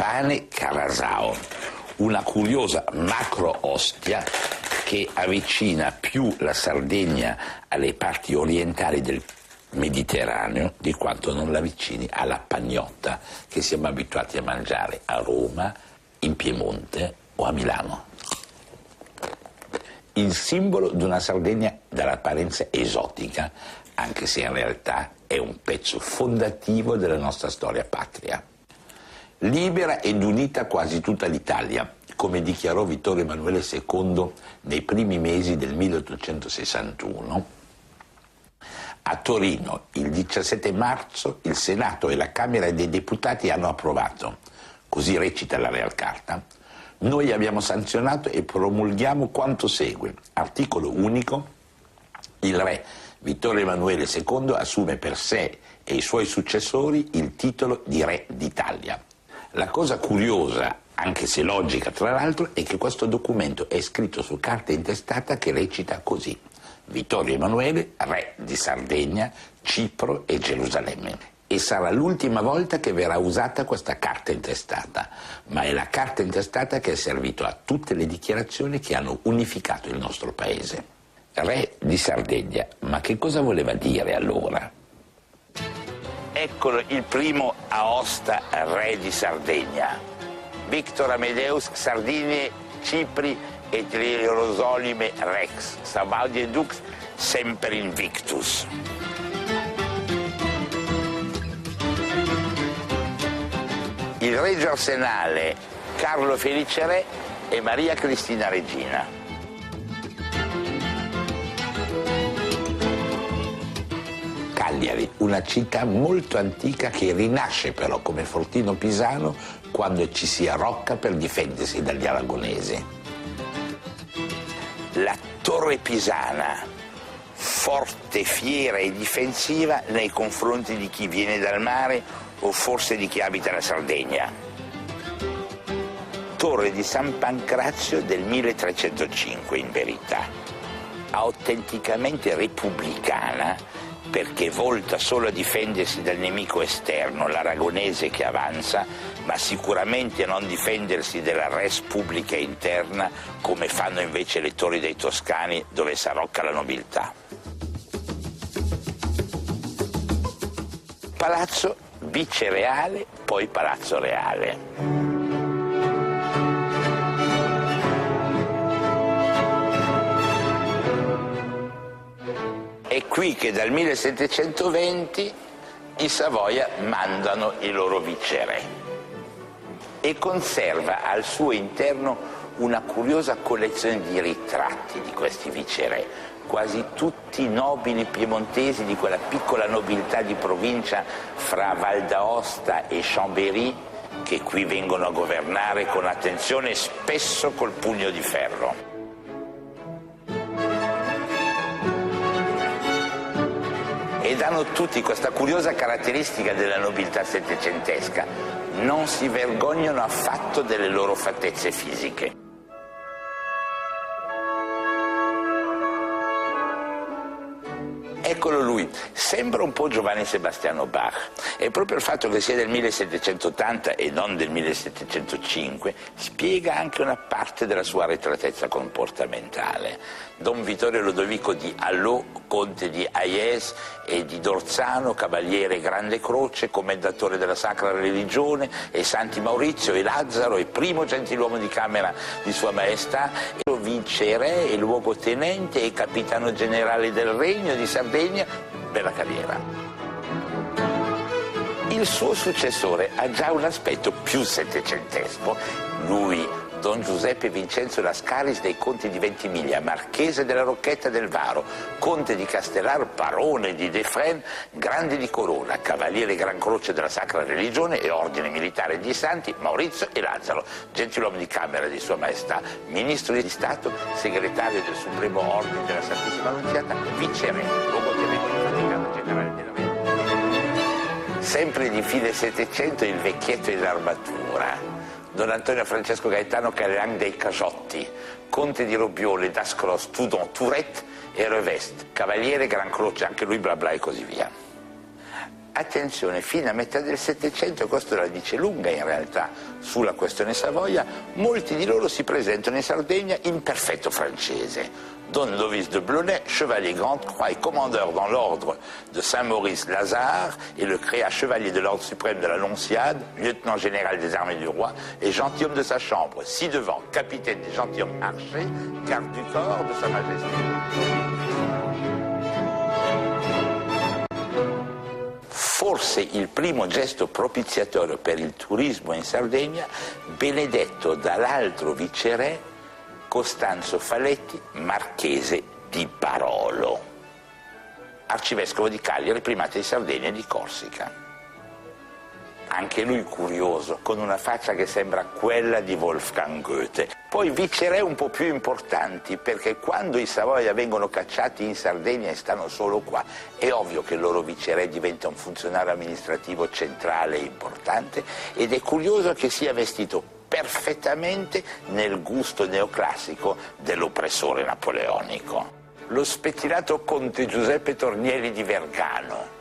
pane Carasao, una curiosa macro-ostia che avvicina più la Sardegna alle parti orientali del Mediterraneo di quanto non la avvicini alla pagnotta che siamo abituati a mangiare a Roma, in Piemonte o a Milano. Il simbolo di una Sardegna dall'apparenza esotica, anche se in realtà è un pezzo fondativo della nostra storia patria. Libera ed unita quasi tutta l'Italia, come dichiarò Vittorio Emanuele II nei primi mesi del 1861, a Torino il 17 marzo il Senato e la Camera dei Deputati hanno approvato, così recita la Real Carta, noi abbiamo sanzionato e promulghiamo quanto segue. Articolo unico, il re Vittorio Emanuele II assume per sé e i suoi successori il titolo di Re d'Italia. La cosa curiosa, anche se logica tra l'altro, è che questo documento è scritto su carta intestata che recita così: Vittorio Emanuele, re di Sardegna, Cipro e Gerusalemme. E sarà l'ultima volta che verrà usata questa carta intestata, ma è la carta intestata che è servita a tutte le dichiarazioni che hanno unificato il nostro paese. Re di Sardegna, ma che cosa voleva dire allora? Eccolo il primo Aosta, re di Sardegna. Victor Amadeus Sardiniae Cipri et Hierosolime Rex, Sabaudie Dux semper invictus. Il Regio Arsenale Carlo Felice Re e Maria Cristina Regina. Cagliari, una città molto antica che rinasce però come fortino pisano quando ci si arrocca per difendersi dagli aragonesi. La Torre Pisana, forte, fiera e difensiva nei confronti di chi viene dal mare o forse di chi abita la Sardegna. Torre di San Pancrazio del 1305 in verità, autenticamente repubblicana perché volta solo a difendersi dal nemico esterno, l'aragonese che avanza, ma sicuramente a non difendersi della res pubblica interna come fanno invece le torri dei Toscani dove s'arrocca la nobiltà. Palazzo vicereale, poi Palazzo Reale. È qui che dal 1720 i Savoia mandano i loro viceré e conserva al suo interno una curiosa collezione di ritratti di questi viceré, quasi tutti nobili piemontesi di quella piccola nobiltà di provincia fra Val d'Aosta e Chambéry, che qui vengono a governare con attenzione e spesso col pugno di ferro. Ed hanno tutti questa curiosa caratteristica della nobiltà settecentesca: non si vergognano affatto delle loro fattezze fisiche. Eccolo lui, sembra un po' Giovanni Sebastiano Bach, e proprio il fatto che sia del 1780 e non del 1705 spiega anche una parte della sua arretratezza comportamentale. Don Vittorio Lodovico di Allò, conte di Aies e di Dorzano, cavaliere Grande Croce, commendatore della Sacra Religione, e Santi Maurizio e Lazzaro, e primo gentiluomo di camera di Sua Maestà, e viceré e luogotenente e capitano generale del Regno di Sardegna, bella carriera. Il suo successore ha già un aspetto più settecentesco. Lui, Don Giuseppe Vincenzo Lascaris dei Conti di Ventimiglia, marchese della Rocchetta del Varo, conte di Castellar, barone di Defren, grande di Corona, cavaliere Gran Croce della Sacra Religione e ordine militare di Santi Maurizio e Lazzaro, gentiluomo di Camera di Sua Maestà, ministro di Stato, segretario del Supremo Ordine della Santissima Annunziata, viceré, luogotenente del Vaticano Generale della Vedova. Sempre di fine Settecento il vecchietto in armatura, Don Antonio Francesco Gaetano Calean dei Casotti, conte di Robiole, d'Ascros, Tudon, Tourette e Revest, cavaliere Gran Croce, anche lui bla bla e così via. attenzione, fino a metà del Settecento, e questo la dice lunga in realtà sulla questione Savoia, molti di loro si presentano in Sardegna in perfetto francese. Don Lovis de Blonay, chevalier Grande Croix et commandeur dans l'ordre de Saint-Maurice-Lazare, et le créa chevalier de l'ordre suprême de la Nonciade, lieutenant général des armées du roi et gentilhomme de sa chambre, ci-devant capitaine des gentilshommes archers, garde du corps de sa majesté. Forse il primo gesto propiziatorio per il turismo in Sardegna, benedetto dall'altro viceré, Costanzo Faletti, marchese di Barolo, arcivescovo di Cagliari, primate di Sardegna e di Corsica. Anche lui curioso, con una faccia che sembra quella di Wolfgang Goethe. Poi viceré un po' più importanti, perché quando i Savoia vengono cacciati in Sardegna e stanno solo qua, è ovvio che il loro viceré diventa un funzionario amministrativo centrale e importante, ed è curioso che sia vestito perfettamente nel gusto neoclassico dell'oppressore napoleonico. Lo spettinato conte Giuseppe Tornielli di Vergano.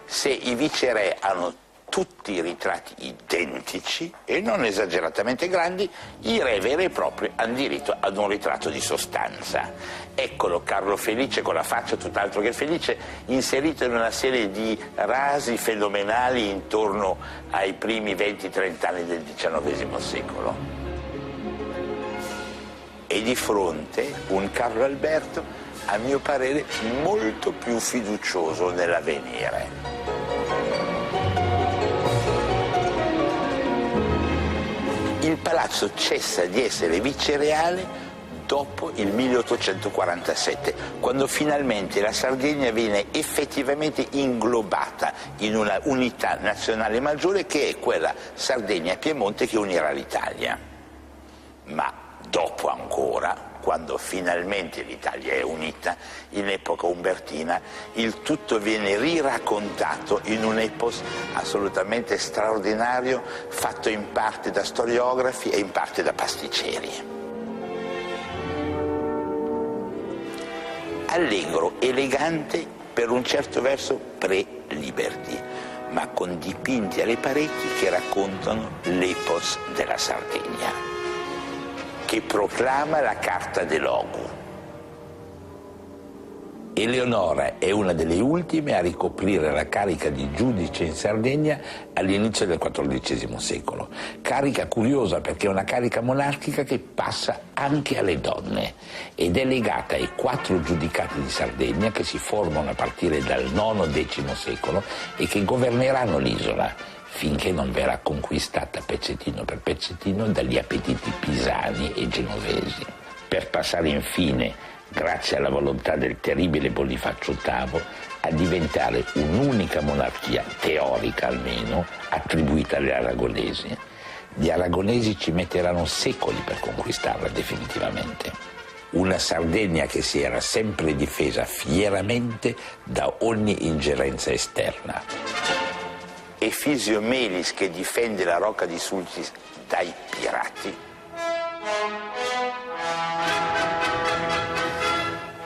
Se i viceré hanno tutti i ritratti identici e non esageratamente grandi, i re veri e propri hanno diritto ad un ritratto di sostanza. Eccolo Carlo Felice, con la faccia tutt'altro che felice, inserito in una serie di rasi fenomenali intorno ai primi 20-30 anni del XIX secolo. E di fronte un Carlo Alberto, a mio parere, molto più fiducioso nell'avvenire. Il palazzo cessa di essere vicereale dopo il 1847, quando finalmente la Sardegna viene effettivamente inglobata in una unità nazionale maggiore, che è quella Sardegna e Piemonte che unirà l'Italia. Ma dopo ancora, quando finalmente l'Italia è unita, in epoca umbertina, il tutto viene riraccontato in un epos assolutamente straordinario, fatto in parte da storiografi e in parte da pasticceri. Allegro, elegante, per un certo verso pre-Liberty, ma con dipinti alle pareti che raccontano l'epos della Sardegna, che proclama la Carta de Logu. Eleonora è una delle ultime a ricoprire la carica di giudice in Sardegna all'inizio del XIV secolo. Carica curiosa perché è una carica monarchica che passa anche alle donne ed è legata ai 4 giudicati di Sardegna che si formano a partire dal IX-X secolo e che governeranno l'isola finché non verrà conquistata pezzettino per pezzettino dagli appetiti pisani e genovesi, per passare infine, grazie alla volontà del terribile Bonifacio VIII, a diventare un'unica monarchia, teorica almeno, attribuita agli aragonesi. Gli aragonesi ci metteranno secoli per conquistarla definitivamente. Una Sardegna che si era sempre difesa fieramente da ogni ingerenza esterna. Efisio Melis che difende la Rocca di Sulcis dai pirati.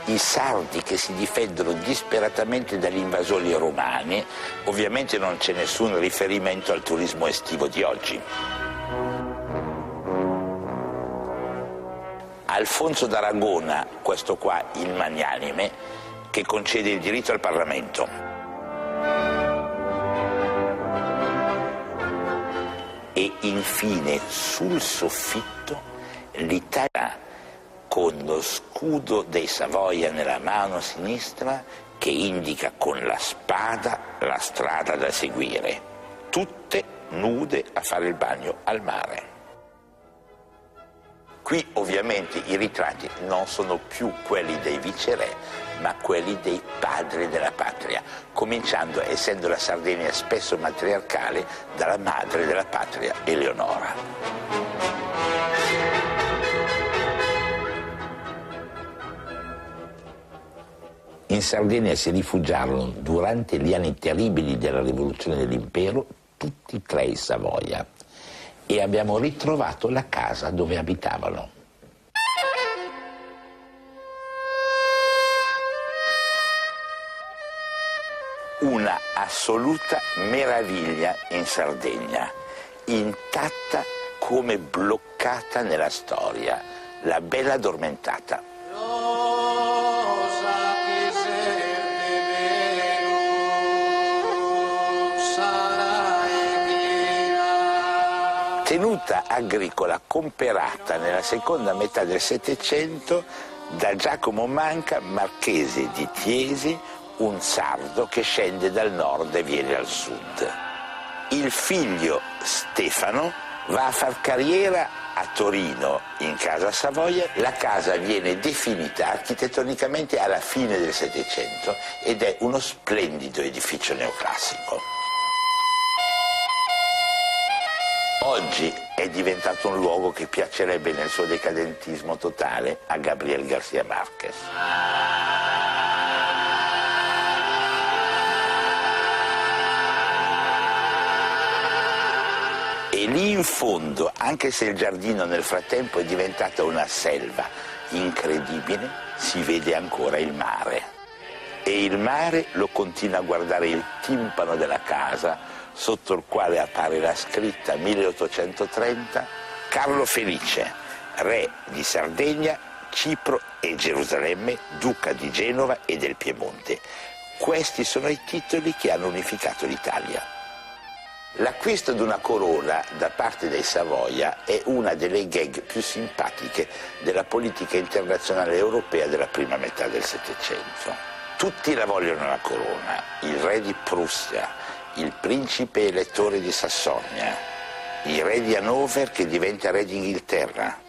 I sardi che si difendono disperatamente dagli invasori romani. Ovviamente non c'è nessun riferimento al turismo estivo di oggi. Alfonso d'Aragona, questo qua il magnanime, che concede il diritto al Parlamento. E infine sul soffitto l'Italia con lo scudo dei Savoia nella mano sinistra che indica con la spada la strada da seguire, tutte nude a fare il bagno al mare. Qui ovviamente i ritratti non sono più quelli dei viceré, ma quelli dei padri della patria, cominciando, essendo la Sardegna spesso matriarcale, dalla madre della patria, Eleonora. In Sardegna si rifugiarono durante gli anni terribili della rivoluzione dell'impero tutti e 3 i Savoia e abbiamo ritrovato la casa dove abitavano. una assoluta meraviglia in Sardegna, intatta come bloccata nella storia, la Bella Addormentata. Tenuta agricola comperata nella seconda metà del Settecento da Giacomo Manca, marchese di Tiesi, un sardo che scende dal nord e viene al sud. Il figlio Stefano va a far carriera a Torino in Casa Savoia. La casa viene definita architettonicamente alla fine del Settecento ed è uno splendido edificio neoclassico. Oggi è diventato un luogo che piacerebbe nel suo decadentismo totale a Gabriel García Márquez. E lì in fondo, anche se il giardino nel frattempo è diventato una selva incredibile, si vede ancora il mare. E il mare lo continua a guardare il timpano della casa, sotto il quale appare la scritta 1830, Carlo Felice, re di Sardegna, Cipro e Gerusalemme, duca di Genova e del Piemonte. Questi sono i titoli che hanno unificato l'Italia. L'acquisto di una corona da parte dei Savoia è una delle gag più simpatiche della politica internazionale europea della prima metà del Settecento. Tutti la vogliono la corona, il re di Prussia, il principe elettore di Sassonia, il re di Hannover che diventa re d'Inghilterra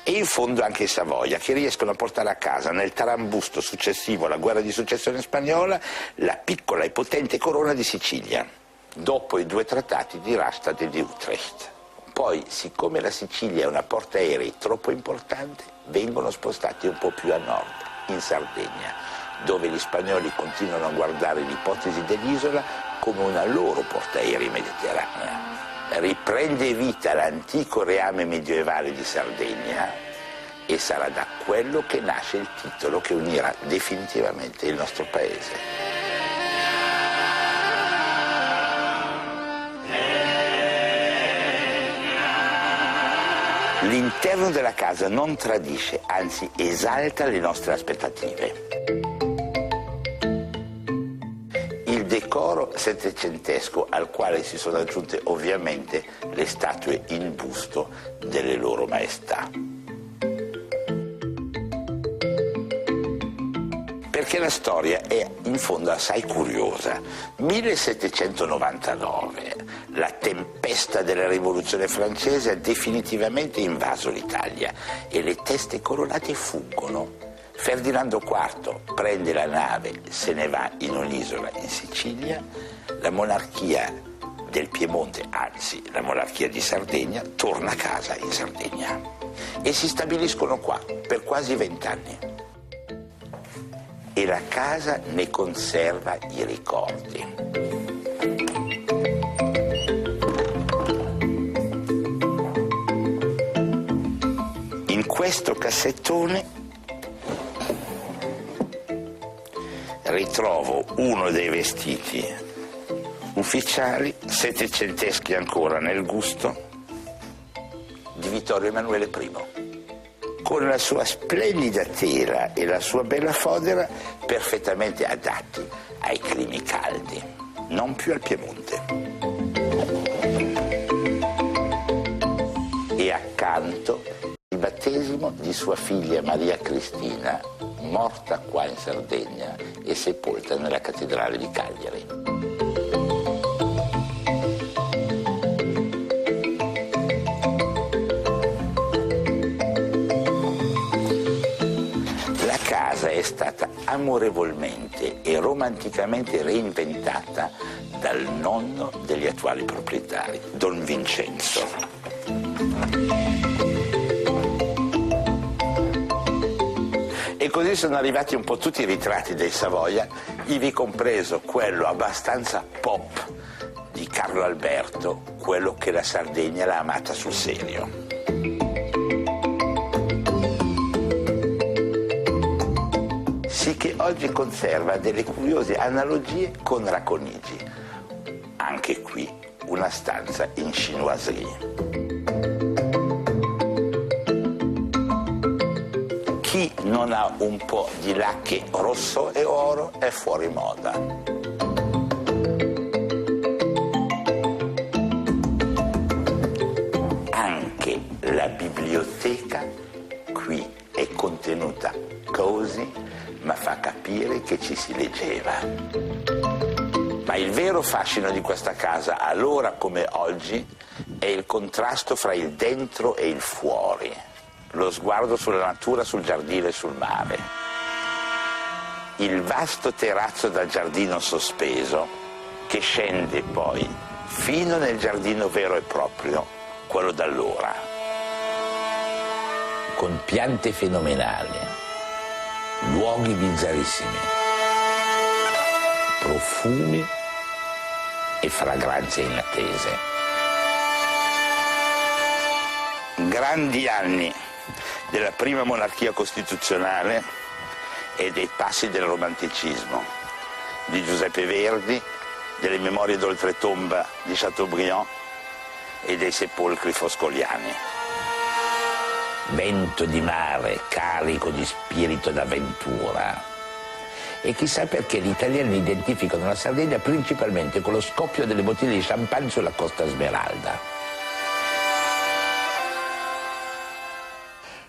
e in fondo anche i Savoia che riescono a portare a casa nel tarambusto successivo alla guerra di successione spagnola la piccola e potente corona di Sicilia, dopo i 2 trattati di Rastatt e di Utrecht. Poi, siccome la Sicilia è una portaerei troppo importante, vengono spostati un po' più a nord, in Sardegna, dove gli spagnoli continuano a guardare l'ipotesi dell'isola come una loro portaerei mediterranea. Riprende vita l'antico reame medievale di Sardegna e sarà da quello che nasce il titolo che unirà definitivamente il nostro paese. L'interno della casa non tradisce, anzi esalta le nostre aspettative. Il decoro settecentesco al quale si sono aggiunte ovviamente le statue in busto delle loro maestà. Perché la storia è in fondo assai curiosa. 1799, la tempesta della rivoluzione francese ha definitivamente invaso l'Italia e le teste coronate fuggono. Ferdinando IV prende la nave, se ne va in un'isola in Sicilia, la monarchia del Piemonte, anzi la monarchia di Sardegna, torna a casa in Sardegna e si stabiliscono qua per quasi 20 anni. E la casa ne conserva i ricordi. In questo cassettone ritrovo uno dei vestiti ufficiali, settecenteschi ancora nel gusto, di Vittorio Emanuele I, con la sua splendida tela e la sua bella fodera perfettamente adatti ai climi caldi, non più al Piemonte. E accanto il battesimo di sua figlia Maria Cristina, morta qua in Sardegna e sepolta nella cattedrale di Cagliari. La casa è stata amorevolmente e romanticamente reinventata dal nonno degli attuali proprietari, Don Vincenzo. E così sono arrivati un po' tutti i ritratti dei Savoia, ivi compreso quello abbastanza pop di Carlo Alberto, quello che la Sardegna l'ha amata sul serio. Si che oggi conserva delle curiose analogie con Racconigi. Anche qui una stanza in chinoiserie. Chi non ha un po' di lacche rosso e oro è fuori moda. Anche la biblioteca qui è contenuta così, ma fa capire che ci si leggeva. Ma il vero fascino di questa casa, allora come oggi, è il contrasto fra il dentro e il fuori. Lo sguardo sulla natura, sul giardino e sul mare. Il vasto terrazzo dal giardino sospeso che scende poi fino nel giardino vero e proprio, quello d'allora. Con piante fenomenali, luoghi bizzarrissimi, profumi e fragranze inattese. Grandi anni della prima monarchia costituzionale e dei passi del romanticismo di Giuseppe Verdi, delle memorie d'oltretomba di Chateaubriand e dei sepolcri foscoliani. Vento di mare carico di spirito d'avventura. E chissà perché gli italiani identificano la Sardegna principalmente con lo scoppio delle bottiglie di champagne sulla Costa Smeralda.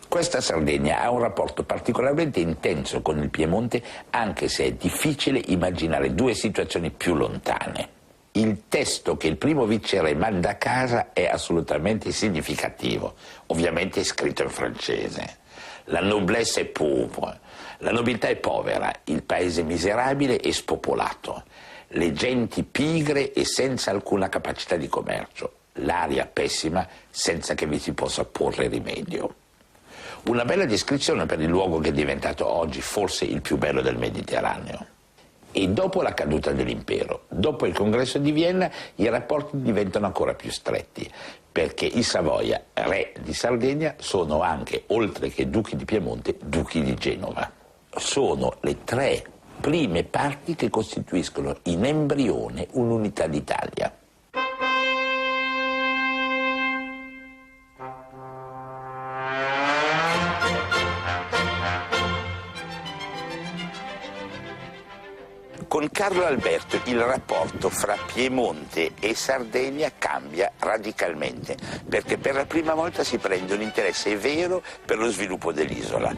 Questa Sardegna ha un rapporto particolarmente intenso con il Piemonte, anche se è difficile immaginare due situazioni più lontane. Il testo che il primo viceré manda a casa è assolutamente significativo, ovviamente è scritto in francese. La noblesse est pauvre, la nobiltà è povera, il paese miserabile e spopolato, le genti pigre e senza alcuna capacità di commercio, l'aria pessima senza che vi si possa porre rimedio. Una bella descrizione per il luogo che è diventato oggi forse il più bello del Mediterraneo. E dopo la caduta dell'impero, dopo il congresso di Vienna, i rapporti diventano ancora più stretti, perché i Savoia, re di Sardegna, sono anche, oltre che duchi di Piemonte, duchi di Genova. Sono le tre prime parti che costituiscono in embrione un'unità d'Italia. Con Carlo Alberto il rapporto fra Piemonte e Sardegna cambia radicalmente, perché per la prima volta si prende un interesse vero per lo sviluppo dell'isola.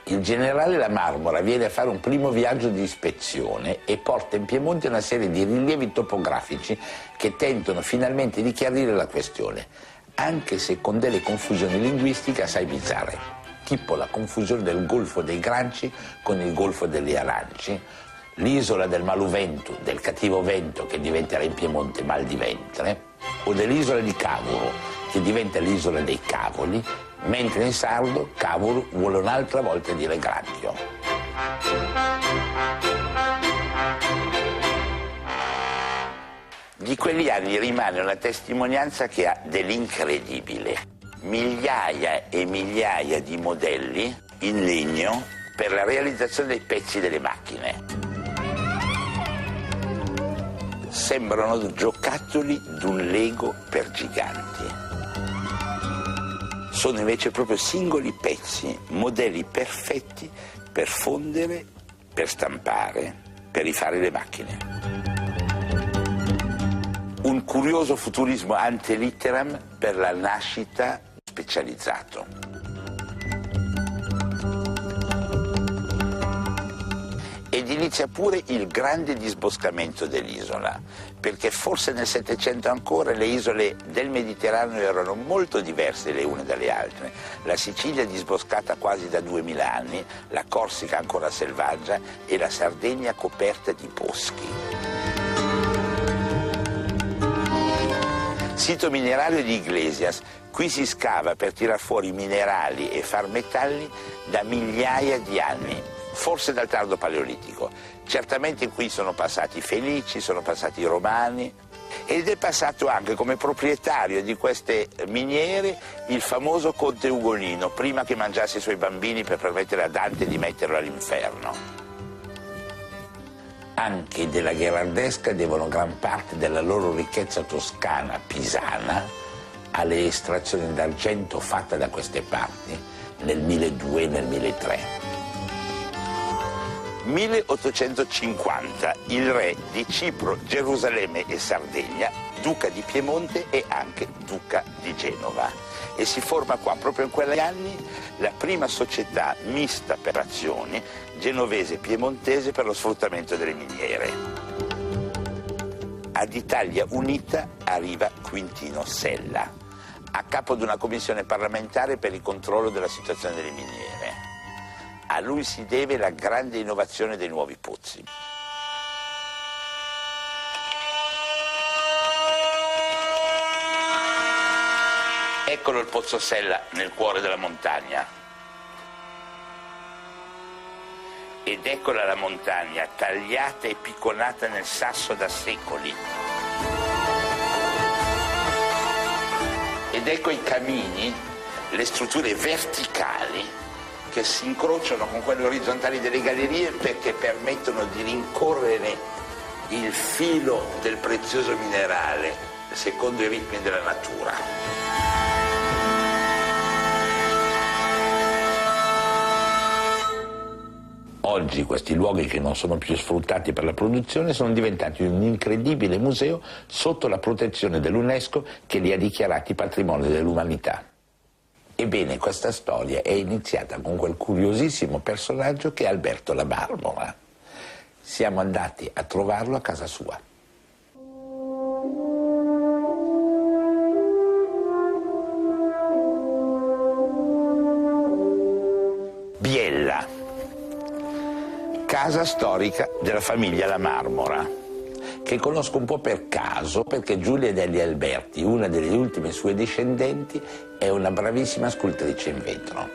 Il generale La Marmora viene a fare un primo viaggio di ispezione e porta in Piemonte una serie di rilievi topografici che tentano finalmente di chiarire la questione, anche se con delle confusioni linguistiche assai bizzarre. Tipo la confusione del Golfo dei Granci con il Golfo degli Aranci, l'isola del Maluvento, del cattivo vento che diventerà in Piemonte Mal di Ventre, o dell'isola di Cavolo che diventa l'isola dei Cavoli, mentre in sardo Cavolo vuole un'altra volta dire granchio. Di quegli anni rimane una testimonianza che ha dell'incredibile. Migliaia e migliaia di modelli in legno per la realizzazione dei pezzi delle macchine. Sembrano giocattoli d'un Lego per giganti. Sono invece proprio singoli pezzi, modelli perfetti per fondere, per stampare, per rifare le macchine. Un curioso futurismo ante litteram per la nascita specializzato. Ed inizia pure il grande disboscamento dell'isola, perché forse nel Settecento ancora le isole del Mediterraneo erano molto diverse le une dalle altre. La Sicilia disboscata quasi da 2000 anni, la Corsica ancora selvaggia e la Sardegna coperta di boschi. Sito minerario di Iglesias, qui si scava per tirar fuori minerali e far metalli da migliaia di anni, forse dal tardo paleolitico. Certamente qui sono passati i Fenici, sono passati i Romani, Ed è passato anche come proprietario di queste miniere il famoso conte Ugolino, prima che mangiasse i suoi bambini per permettere a Dante di metterlo all'inferno. Anche della Gherardesca devono gran parte della loro ricchezza toscana, pisana, alle estrazioni d'argento fatte da queste parti nel 1200 e nel 1300. 1850, il re di Cipro, Gerusalemme e Sardegna, duca di Piemonte e anche duca di Genova. E si forma qua, proprio in quegli anni, la prima società mista per azioni genovese-piemontese per lo sfruttamento delle miniere. Ad Italia Unita arriva Quintino Sella, a capo di una commissione parlamentare per il controllo della situazione delle miniere. A lui si deve la grande innovazione dei nuovi pozzi. Eccolo il pozzo Sella nel cuore della montagna. Ed eccola la montagna tagliata e picconata nel sasso da secoli. Ed ecco i camini, le strutture verticali che si incrociano con quelle orizzontali delle gallerie perché permettono di rincorrere il filo del prezioso minerale secondo i ritmi della natura. Oggi questi luoghi che non sono più sfruttati per la produzione sono diventati un incredibile museo sotto la protezione dell'UNESCO che li ha dichiarati patrimonio dell'umanità. Ebbene, questa storia è iniziata con quel curiosissimo personaggio che è Alberto La Marmora. Siamo andati a trovarlo a casa sua. Biella, casa storica della famiglia La Marmora, che conosco un po' per caso perché Giulia Delli Alberti, una delle ultime sue discendenti, è una bravissima scultrice in vetro.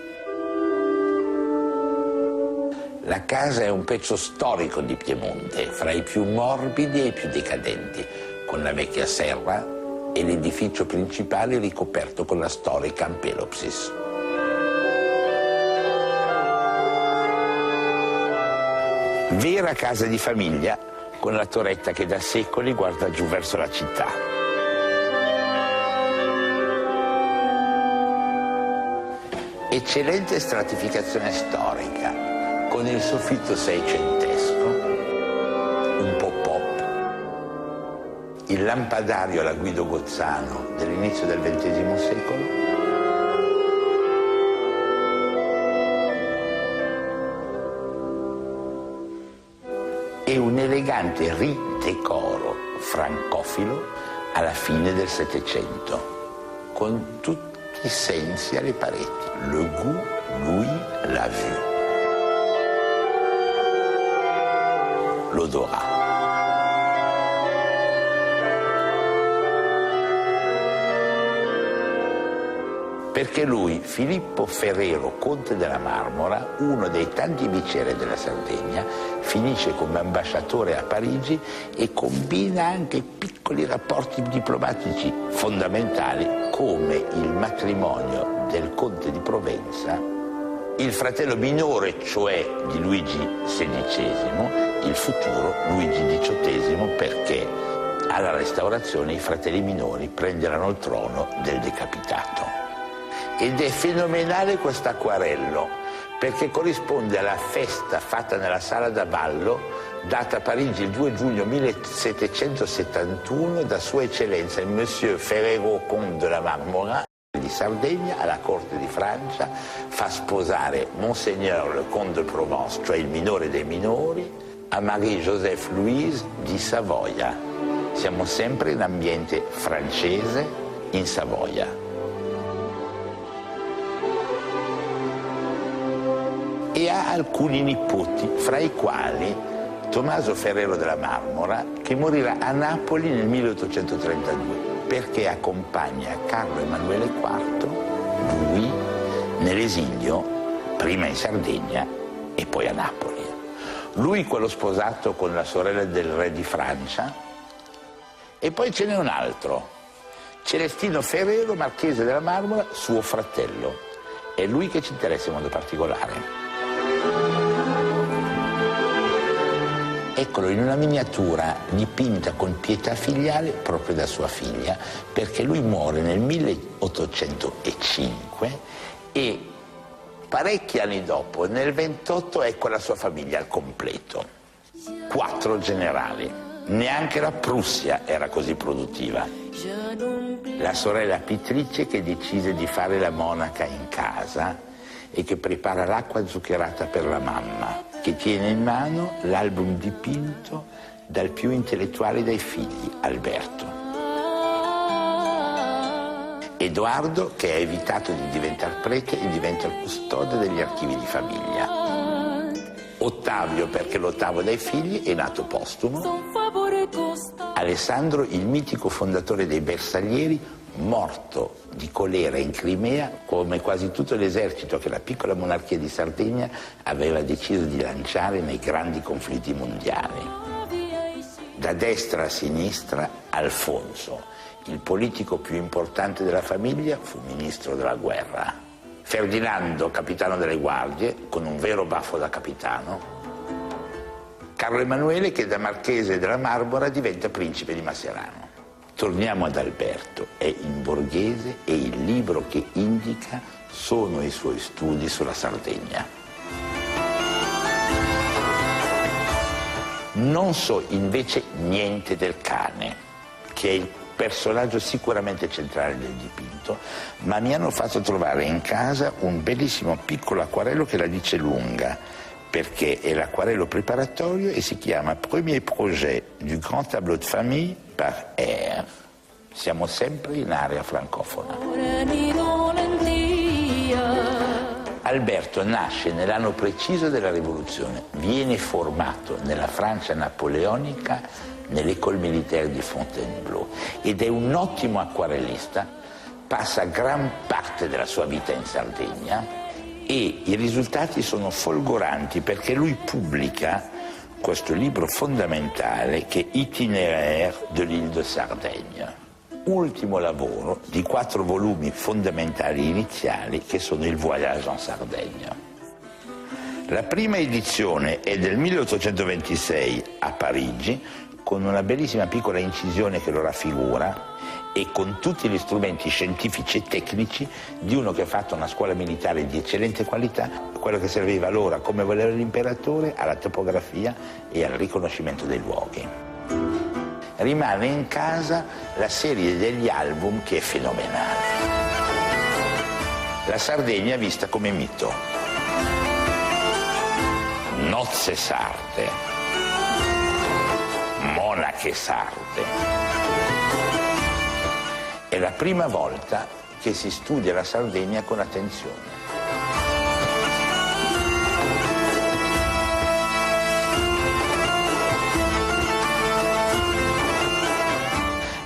La casa è un pezzo storico di Piemonte, fra i più morbidi e i più decadenti, con la vecchia serra e l'edificio principale ricoperto con la storica ampelopsis. Vera casa di famiglia, con la torretta che da secoli guarda giù verso la città. Eccellente stratificazione storica, con il soffitto seicentesco, un po' pop, il lampadario alla Guido Gozzano dell'inizio del XX secolo, e un elegante ridecoro francofilo alla fine del Settecento, con tutti i sensi alle pareti. Le goût, l'ouïe, la vue. L'odorat. Perché lui, Filippo Ferrero, conte della Marmora, uno dei tanti viceré della Sardegna, finisce come ambasciatore a Parigi e combina anche piccoli rapporti diplomatici fondamentali come il matrimonio del conte di Provenza, il fratello minore, cioè di Luigi XVI, il futuro Luigi XVIII, perché alla Restaurazione i fratelli minori prenderanno il trono del decapitato. Ed è fenomenale quest'acquarello, perché corrisponde alla festa fatta nella sala da ballo, data a Parigi il 2 giugno 1771 da Sua Eccellenza il Monsieur Ferrero Comte de la Marmora di Sardegna alla corte di Francia, fa sposare Monseigneur le Comte de Provence, cioè il minore dei minori, a Marie-Joseph Louise di Savoia. Siamo sempre in ambiente francese in Savoia. E ha alcuni nipoti, fra i quali Tommaso Ferrero della Marmora, che morirà a Napoli nel 1832, perché accompagna Carlo Emanuele IV, lui, nell'esilio, prima in Sardegna e poi a Napoli. Lui quello sposato con la sorella del re di Francia E poi ce n'è un altro, Celestino Ferrero, marchese della Marmora, suo fratello. È lui che ci interessa in modo particolare. Eccolo in una miniatura dipinta con pietà filiale proprio da sua figlia, perché lui muore nel 1805 e parecchi anni dopo, nel 28, ecco la sua famiglia al completo. 4 generali, neanche la Prussia era così produttiva. La sorella Pitrice che decise di fare la monaca in casa e che prepara l'acqua zuccherata per la mamma, che tiene in mano l'album dipinto dal più intellettuale dei figli, Alberto. Edoardo, che ha evitato di diventare prete e diventa il custode degli archivi di famiglia. Ottavio, perché l'ottavo dei figli, è nato postumo. Alessandro, il mitico fondatore dei Bersaglieri, morto di colera in Crimea, come quasi tutto l'esercito che la piccola monarchia di Sardegna aveva deciso di lanciare nei grandi conflitti mondiali. Da destra a sinistra, Alfonso, il politico più importante della famiglia, fu ministro della guerra. Ferdinando, capitano delle guardie, con un vero baffo da capitano. Carlo Emanuele, che da marchese della Marmora diventa principe di Maserano. Torniamo ad Alberto, è in borghese e il libro che indica sono i suoi studi sulla Sardegna. Non so invece niente del cane, che è il personaggio sicuramente centrale del dipinto, ma mi hanno fatto trovare in casa un bellissimo piccolo acquarello che la dice lunga, perché è l'acquarello preparatorio e si chiama Premier projet du grand tableau de famille par R. Siamo sempre in area francofona. Alberto nasce nell'anno preciso della Rivoluzione, viene formato nella Francia napoleonica nell'École militaire di Fontainebleau ed è un ottimo acquarellista, passa gran parte della sua vita in Sardegna e i risultati sono folgoranti perché lui pubblica questo libro fondamentale che è Itinéraire de l'île de Sardaigne, ultimo lavoro di 4 volumi fondamentali iniziali che sono il Voyage en Sardaigne. La prima edizione è del 1826 a Parigi, con una bellissima piccola incisione che lo raffigura e con tutti gli strumenti scientifici e tecnici di uno che ha fatto una scuola militare di eccellente qualità, quello che serviva allora, come voleva l'imperatore, alla topografia e al riconoscimento dei luoghi. Rimane in casa la serie degli album che è fenomenale. La Sardegna vista come mito. Nozze sarde, monache sarde. È la prima volta che si studia la Sardegna con attenzione.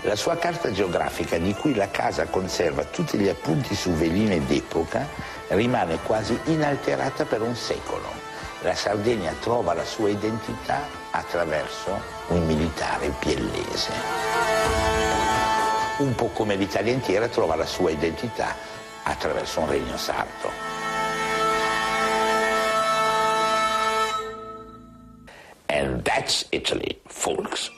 La sua carta geografica, di cui la casa conserva tutti gli appunti su veline d'epoca, rimane quasi inalterata per un secolo. La Sardegna trova la sua identità attraverso un militare biellese. Un po' come l'Italia intera trova la sua identità attraverso un regno sardo. And that's Italy, folks.